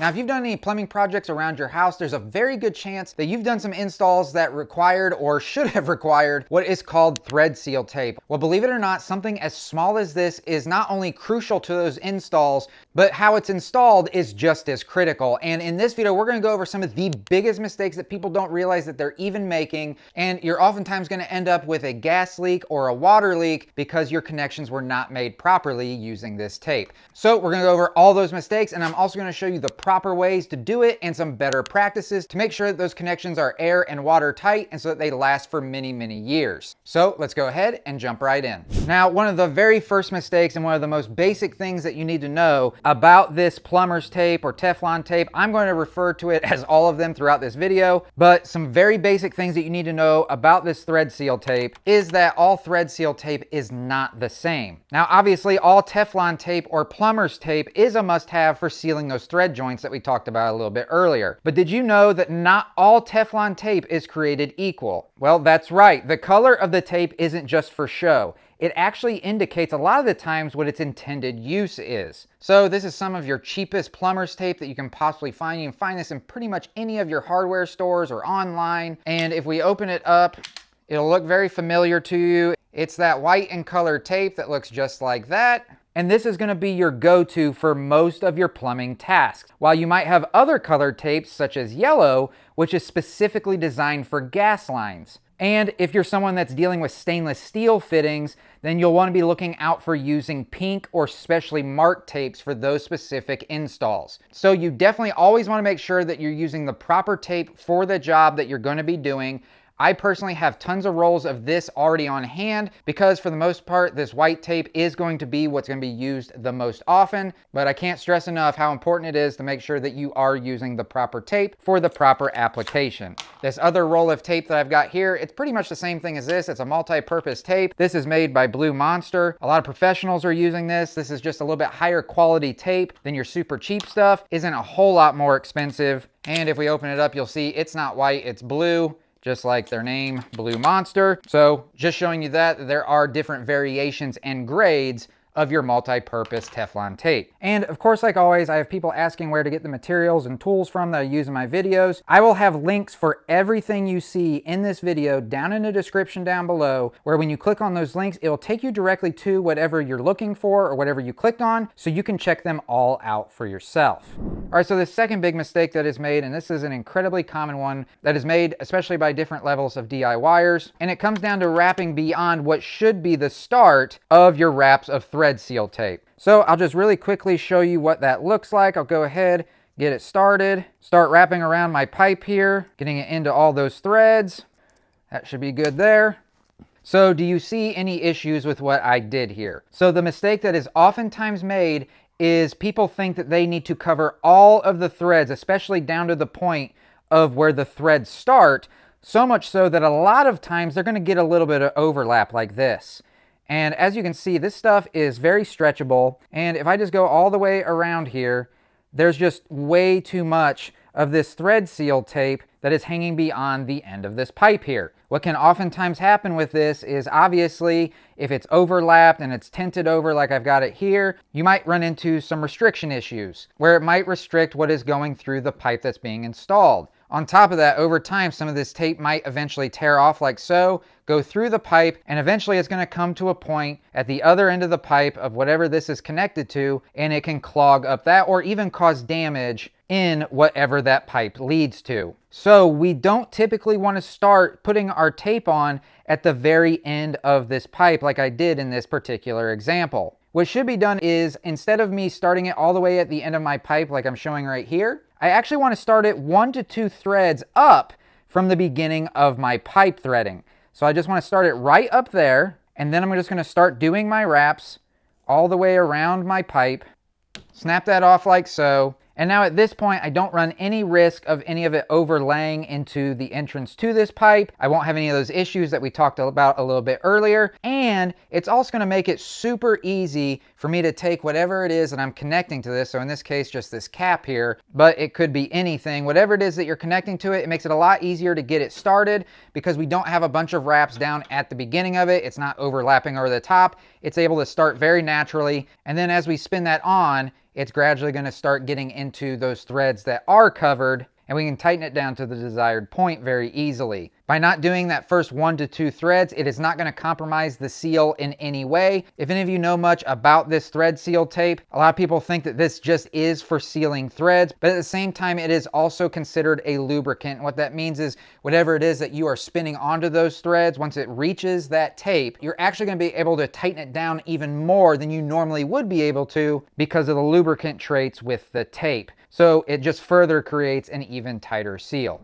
Now, if you've done any plumbing projects around your house, there's a very good chance that you've done some installs that required or should have required what is called thread seal tape. Well, believe it or not, something as small as this is not only crucial to those installs, but how it's installed is just as critical. And in this video, we're gonna go over some of the biggest mistakes that people don't realize that they're even making. And you're oftentimes gonna end up with a gas leak or a water leak because your connections were not made properly using this tape. So we're gonna go over all those mistakes, and I'm also gonna show you the proper ways to do it and some better practices to make sure that those connections are air and water tight and so that they last for many, many years. So let's go ahead and jump right in. Now, one of the very first mistakes and one of the most basic things that you need to know about this plumber's tape or Teflon tape, I'm going to refer to it as all of them throughout this video, but some very basic things that you need to know about this thread seal tape is that all thread seal tape is not the same. Now, obviously, all Teflon tape or plumber's tape is a must-have for sealing those thread joints that we talked about a little bit earlier. But did you know that not all Teflon tape is created equal? Well, that's right. The color of the tape isn't just for show. It actually indicates a lot of the times what its intended use is. So this is some of your cheapest plumber's tape that you can possibly find. You can find this in pretty much any of your hardware stores or online. And if we open it up, it'll look very familiar to you. It's that white and colored tape that looks just like that. And this is going to be your go-to for most of your plumbing tasks. While you might have other colored tapes such as yellow, which is specifically designed for gas lines. And if you're someone that's dealing with stainless steel fittings, then you'll want to be looking out for using pink or specially marked tapes for those specific installs. So you definitely always want to make sure that you're using the proper tape for the job that you're going to be doing. I personally have tons of rolls of this already on hand because for the most part, this white tape is going to be what's going to be used the most often, but I can't stress enough how important it is to make sure that you are using the proper tape for the proper application. This other roll of tape that I've got here, it's pretty much the same thing as this. It's a multi-purpose tape. This is made by Blue Monster. A lot of professionals are using this. This is just a little bit higher quality tape than your super cheap stuff. Isn't a whole lot more expensive. And if we open it up, you'll see it's not white, it's blue. Just like their name, Blue Monster. So just showing you that there are different variations and grades of your multi-purpose Teflon tape. And of course, like always, I have people asking where to get the materials and tools from that I use in my videos. I will have links for everything you see in this video down in the description down below, where when you click on those links, it will take you directly to whatever you're looking for or whatever you clicked on, so you can check them all out for yourself. All right, so the second big mistake that is made, and this is an incredibly common one that is made especially by different levels of DIYers, and it comes down to wrapping beyond what should be the start of your wraps of thread seal tape. So I'll just really quickly show you what that looks like. I'll go ahead, get it started, start wrapping around my pipe here, getting it into all those threads. That should be good there. So do you see any issues with what I did here? So the mistake that is oftentimes made is people think that they need to cover all of the threads, especially down to the point of where the threads start, so much so that a lot of times they're going to get a little bit of overlap like this. And as you can see, this stuff is very stretchable. And if I just go all the way around here, there's just way too much of this thread seal tape that is hanging beyond the end of this pipe here. What can oftentimes happen with this is obviously if it's overlapped and it's tinted over like I've got it here, you might run into some restriction issues where it might restrict what is going through the pipe that's being installed. On top of that, over time, some of this tape might eventually tear off like so, go through the pipe, and eventually it's going to come to a point at the other end of the pipe of whatever this is connected to, and it can clog up that or even cause damage in whatever that pipe leads to. So we don't typically want to start putting our tape on at the very end of this pipe like I did in this particular example. What should be done is, instead of me starting it all the way at the end of my pipe like I'm showing right here, I actually want to start it 1 to 2 threads up from the beginning of my pipe threading. So I just want to start it right up there, and then I'm just going to start doing my wraps all the way around my pipe. Snap that off like so. And now at this point, I don't run any risk of any of it overlaying into the entrance to this pipe. I won't have any of those issues that we talked about a little bit earlier. And it's also going to make it super easy for me to take whatever it is that I'm connecting to this. So in this case, just this cap here, but it could be anything. Whatever it is that you're connecting to it, it makes it a lot easier to get it started because we don't have a bunch of wraps down at the beginning of it. It's not overlapping over the top. It's able to start very naturally. And then as we spin that on, it's gradually going to start getting into those threads that are covered, and we can tighten it down to the desired point very easily. By not doing that first 1 to 2 threads, it is not going to compromise the seal in any way. If any of you know much about this thread seal tape, a lot of people think that this just is for sealing threads, but at the same time, it is also considered a lubricant. What that means is whatever it is that you are spinning onto those threads, once it reaches that tape, you're actually going to be able to tighten it down even more than you normally would be able to because of the lubricant traits with the tape. So it just further creates an even tighter seal.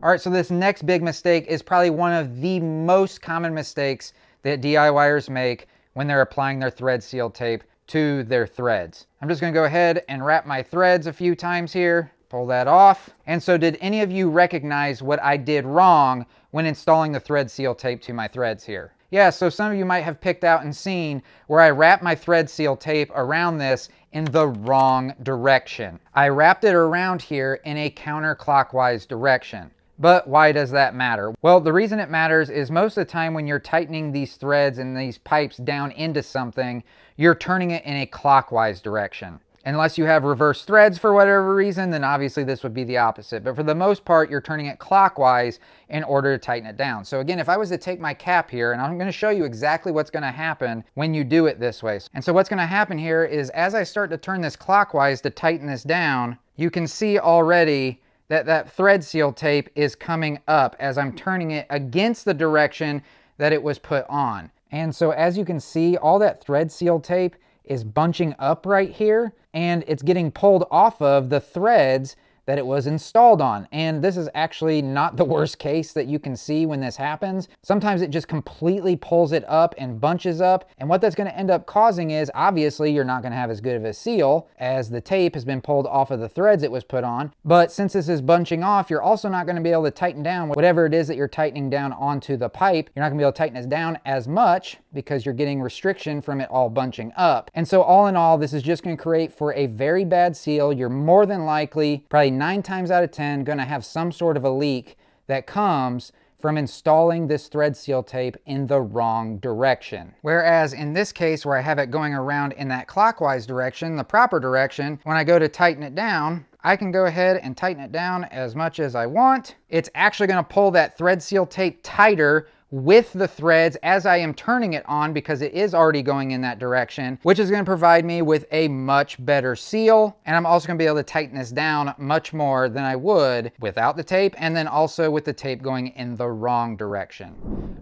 All right, so this next big mistake is probably one of the most common mistakes that DIYers make when they're applying their thread seal tape to their threads. I'm just gonna go ahead and wrap my threads a few times here, pull that off. And so did any of you recognize what I did wrong when installing the thread seal tape to my threads here? Yeah, so some of you might have picked out and seen where I wrapped my thread seal tape around this in the wrong direction. I wrapped it around here in a counterclockwise direction. But why does that matter? Well, the reason it matters is most of the time when you're tightening these threads and these pipes down into something, you're turning it in a clockwise direction. Unless you have reverse threads for whatever reason, then obviously this would be the opposite. But for the most part, you're turning it clockwise in order to tighten it down. So again, if I was to take my cap here, and I'm going to show you exactly what's going to happen when you do it this way. And so what's going to happen here is as I start to turn this clockwise to tighten this down, you can see already that that thread seal tape is coming up as I'm turning it against the direction that it was put on. And so as you can see, all that thread seal tape is bunching up right here, and it's getting pulled off of the threads that it was installed on. And this is actually not the worst case that you can see when this happens. Sometimes it just completely pulls it up and bunches up. And what that's going to end up causing is obviously you're not going to have as good of a seal as the tape has been pulled off of the threads it was put on. But since this is bunching off, you're also not going to be able to tighten down whatever it is that you're tightening down onto the pipe. You're not going to be able to tighten this down as much because you're getting restriction from it all bunching up. And so all in all, this is just going to create for a very bad seal. You're more than likely, probably 9 times out of 10, going to have some sort of a leak that comes from installing this thread seal tape in the wrong direction. Whereas in this case where I have it going around in that clockwise direction, the proper direction, when I go to tighten it down, I can go ahead and tighten it down as much as I want. It's actually going to pull that thread seal tape tighter with the threads as I am turning it on because it is already going in that direction, which is going to provide me with a much better seal. And I'm also going to be able to tighten this down much more than I would without the tape, and then also with the tape going in the wrong direction.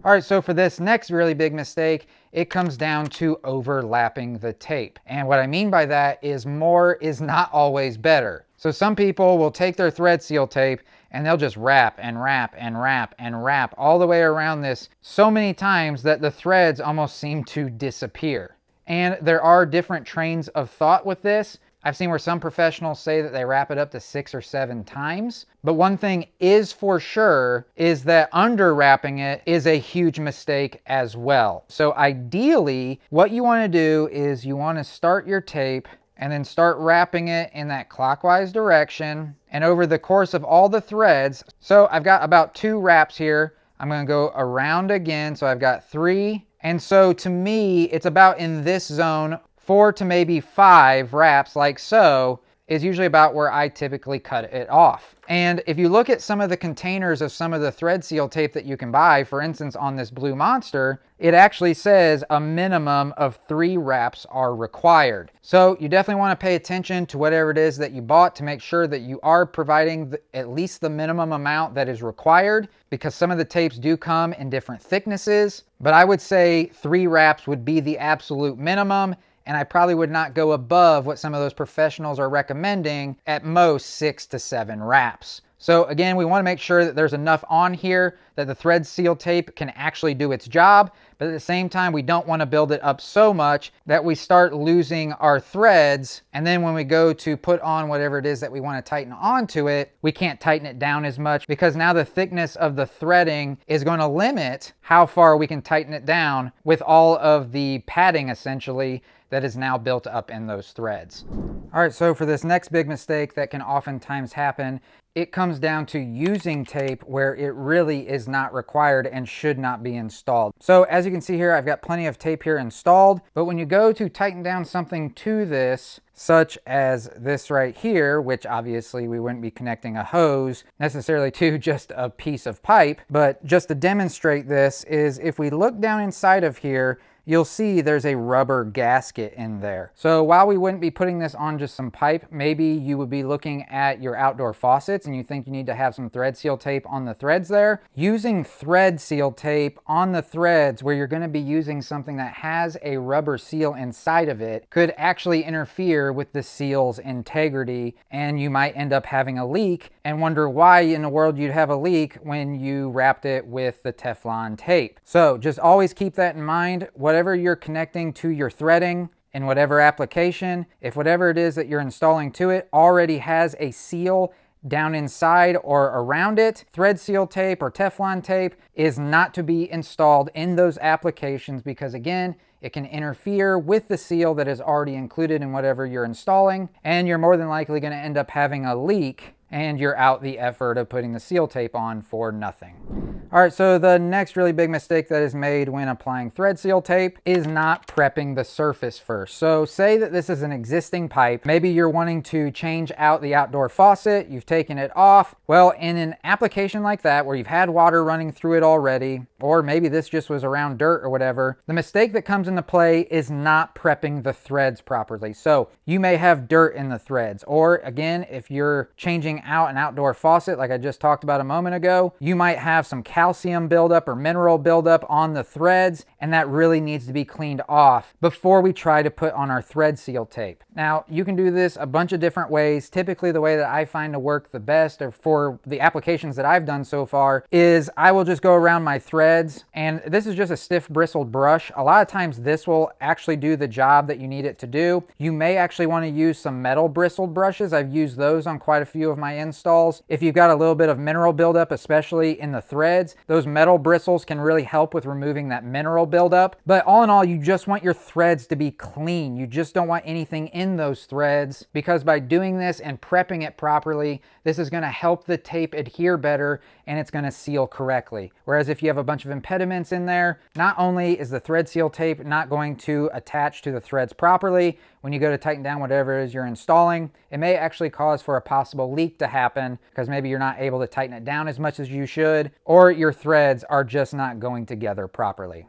All right, so for this next really big mistake, it comes down to overlapping the tape. And what I mean by that is more is not always better. So some people will take their thread seal tape and they'll just wrap and wrap and wrap and wrap all the way around this so many times that the threads almost seem to disappear. And there are different trains of thought with this. I've seen where some professionals say that they wrap it up to 6 or 7 times. But one thing is for sure is that under wrapping it is a huge mistake as well. So ideally, what you want to do is you want to start your tape and then start wrapping it in that clockwise direction. And over the course of all the threads, so I've got about 2 wraps here. I'm going to go around again. So I've got 3. And so to me, it's about in this zone, 4 to maybe 5 wraps like so is usually about where I typically cut it off. And if you look at some of the containers of some of the thread seal tape that you can buy, for instance, on this Blue Monster, it actually says a minimum of 3 wraps are required. So you definitely want to pay attention to whatever it is that you bought to make sure that you are providing at least the minimum amount that is required, because some of the tapes do come in different thicknesses. But I would say 3 wraps would be the absolute minimum. And I probably would not go above what some of those professionals are recommending, at most 6 to 7 wraps. So again, we want to make sure that there's enough on here that the thread seal tape can actually do its job. But at the same time, we don't want to build it up so much that we start losing our threads. And then when we go to put on whatever it is that we want to tighten onto it, we can't tighten it down as much because now the thickness of the threading is going to limit how far we can tighten it down with all of the padding essentially that is now built up in those threads. All right, so for this next big mistake that can oftentimes happen it comes down to using tape where it really is not required and should not be installed. So as you can see here, I've got plenty of tape here installed, but when you go to tighten down something to this, such as this right here, which obviously we wouldn't be connecting a hose necessarily to just a piece of pipe, but just to demonstrate this is if we look down inside of here, you'll see there's a rubber gasket in there. So while we wouldn't be putting this on just some pipe, maybe you would be looking at your outdoor faucets and you think you need to have some thread seal tape on the threads there. Using thread seal tape on the threads where you're going to be using something that has a rubber seal inside of it could actually interfere with the seal's integrity, and you might end up having a leak and wonder why in the world you'd have a leak when you wrapped it with the Teflon tape. So just always keep that in mind. Whatever you're connecting to your threading in whatever application, if whatever it is that you're installing to it already has a seal down inside or around it, thread seal tape or Teflon tape is not to be installed in those applications because again, it can interfere with the seal that is already included in whatever you're installing, and you're more than likely going to end up having a leak and you're out the effort of putting the seal tape on for nothing. All right, so the next really big mistake that is made when applying thread seal tape is not prepping the surface first. So say that this is an existing pipe. Maybe you're wanting to change out the outdoor faucet, you've taken it off. Well, in an application like that where you've had water running through it already, or maybe this just was around dirt or whatever, the mistake that comes into play is not prepping the threads properly. So you may have dirt in the threads, or again, if you're changing out an outdoor faucet like I just talked about a moment ago, you might have some calcium buildup or mineral buildup on the threads, and that really needs to be cleaned off before we try to put on our thread seal tape. Now, you can do this a bunch of different ways. Typically, the way that I find to work the best, or for the applications that I've done so far, is I will just go around my threads, and this is just a stiff bristled brush. A lot of times this will actually do the job that you need it to do. You may actually want to use some metal bristled brushes. I've used those on quite a few of my installs. If you've got a little bit of mineral buildup, especially in the threads, those metal bristles can really help with removing that mineral buildup. But all in all, you just want your threads to be clean. You just don't want anything in those threads, because by doing this and prepping it properly, this is going to help the tape adhere better and it's going to seal correctly. Whereas if you have a bunch of impediments in there, not only is the thread seal tape not going to attach to the threads properly, when you go to tighten down whatever it is you're installing, it may actually cause for a possible leak to happen because maybe you're not able to tighten it down as much as you should, or your threads are just not going together properly.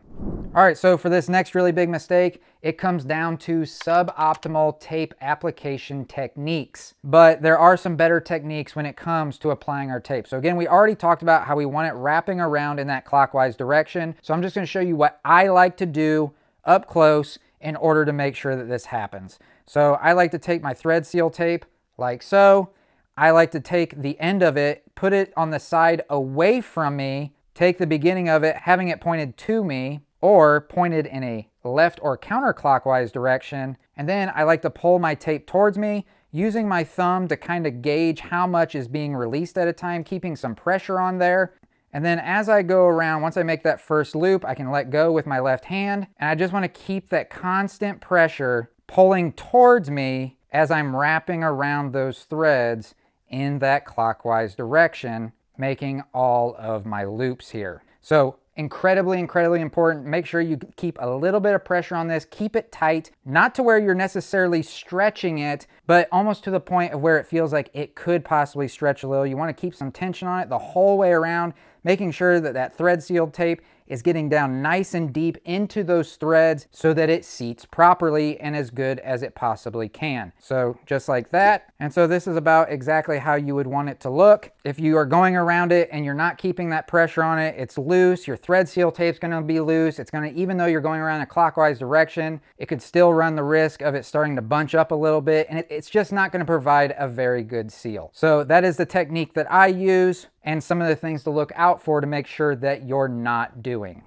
All right, so for this next really big mistake, it comes down to suboptimal tape application techniques. But there are some better techniques when it comes to applying our tape. So again, we already talked about how we want it wrapping around in that clockwise direction. So I'm just going to show you what I like to do up close in order to make sure that this happens. So I like to take my thread seal tape like so. I like to take the end of it, put it on the side away from me, take the beginning of it, having it pointed to me or pointed in a left or counterclockwise direction. And then I like to pull my tape towards me, using my thumb to kind of gauge how much is being released at a time, keeping some pressure on there. And then as I go around, once I make that first loop, I can let go with my left hand. And I just want to keep that constant pressure pulling towards me as I'm wrapping around those threads in that clockwise direction, making all of my loops here. So incredibly, incredibly important. Make sure you keep a little bit of pressure on this. Keep it tight, not to where you're necessarily stretching it, but almost to the point of where it feels like it could possibly stretch a little. You want to keep some tension on it the whole way around, making sure that that thread sealed tape is getting down nice and deep into those threads so that it seats properly and as good as it possibly can. So just like that. And so this is about exactly how you would want it to look. If you are going around it and you're not keeping that pressure on it, it's loose, your thread seal tape's gonna be loose. It's gonna, even though you're going around a clockwise direction, it could still run the risk of it starting to bunch up a little bit, and it's just not gonna provide a very good seal. So that is the technique that I use and some of the things to look out for to make sure that you're not doing.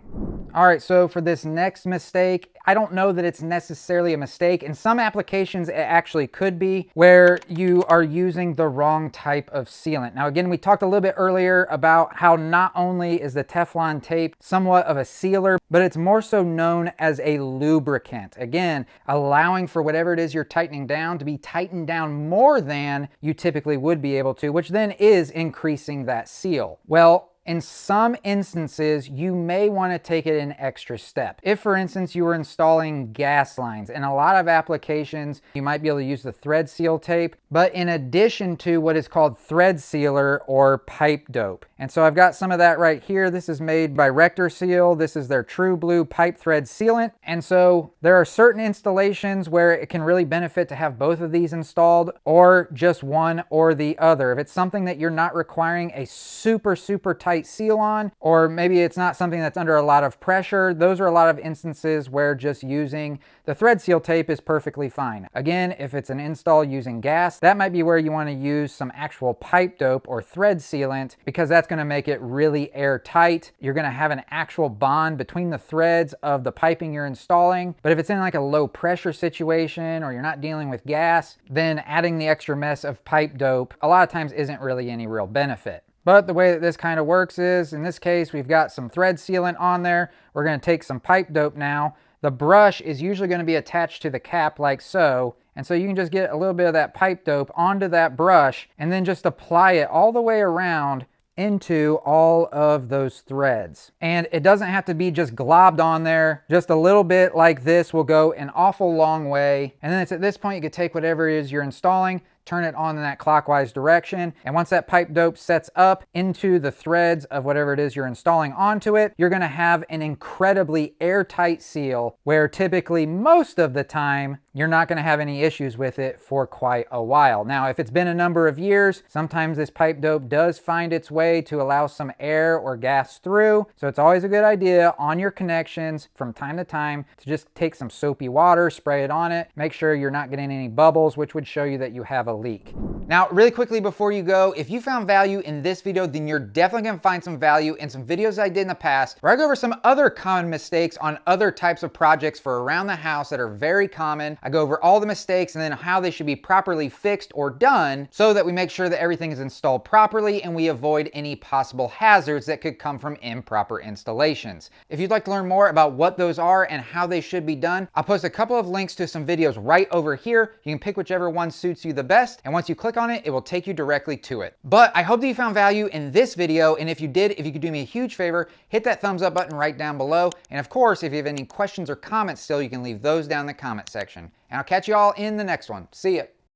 All right, so for this next mistake, I don't know that it's necessarily a mistake. In some applications, it actually could be, where you are using the wrong type of sealant. Now, again, we talked a little bit earlier about how not only is the Teflon tape somewhat of a sealer, but it's more so known as a lubricant. Again, allowing for whatever it is you're tightening down to be tightened down more than you typically would be able to, which then is increasing that seal. Well, in some instances, you may want to take it an extra step. If, for instance, you were installing gas lines, in a lot of applications, you might be able to use the thread seal tape, but in addition to what is called thread sealer or pipe dope. And so I've got some of that right here. This is made by Rector Seal. This is their True Blue pipe thread sealant. And so there are certain installations where it can really benefit to have both of these installed, or just one or the other. If it's something that you're not requiring a super tight seal on, or maybe it's not something that's under a lot of pressure, those are a lot of instances where just using the thread seal tape is perfectly fine. Again, if it's an install using gas, that might be where you want to use some actual pipe dope or thread sealant, because that's going to make it really airtight. You're going to have an actual bond between the threads of the piping you're installing. But if it's in like a low pressure situation, or you're not dealing with gas, then adding the extra mess of pipe dope a lot of times isn't really any real benefit. But the way that this kind of works is, in this case, we've got some thread sealant on there. We're going to take some pipe dope now. The brush is usually going to be attached to the cap like so. And so you can just get a little bit of that pipe dope onto that brush and then just apply it all the way around into all of those threads. And it doesn't have to be just globbed on there. Just a little bit like this will go an awful long way. And then it's at this point you could take whatever it is you're installing, turn it on in that clockwise direction. And once that pipe dope sets up into the threads of whatever it is you're installing onto it, you're gonna have an incredibly airtight seal, where typically most of the time, you're not gonna have any issues with it for quite a while. Now, if it's been a number of years, sometimes this pipe dope does find its way to allow some air or gas through. So it's always a good idea on your connections from time to time to just take some soapy water, spray it on it, make sure you're not getting any bubbles, which would show you that you have a leak. Now, really quickly before you go, if you found value in this video, then you're definitely gonna find some value in some videos I did in the past, where I go over some other common mistakes on other types of projects for around the house that are very common. I go over all the mistakes and then how they should be properly fixed or done, so that we make sure that everything is installed properly and we avoid any possible hazards that could come from improper installations. If you'd like to learn more about what those are and how they should be done, I'll post a couple of links to some videos right over here. You can pick whichever one suits you the best. And once you click on it, it will take you directly to it. But I hope that you found value in this video. And if you did, if you could do me a huge favor, hit that thumbs up button right down below. And of course, if you have any questions or comments still, you can leave those down in the comment section. And I'll catch you all in the next one. See ya.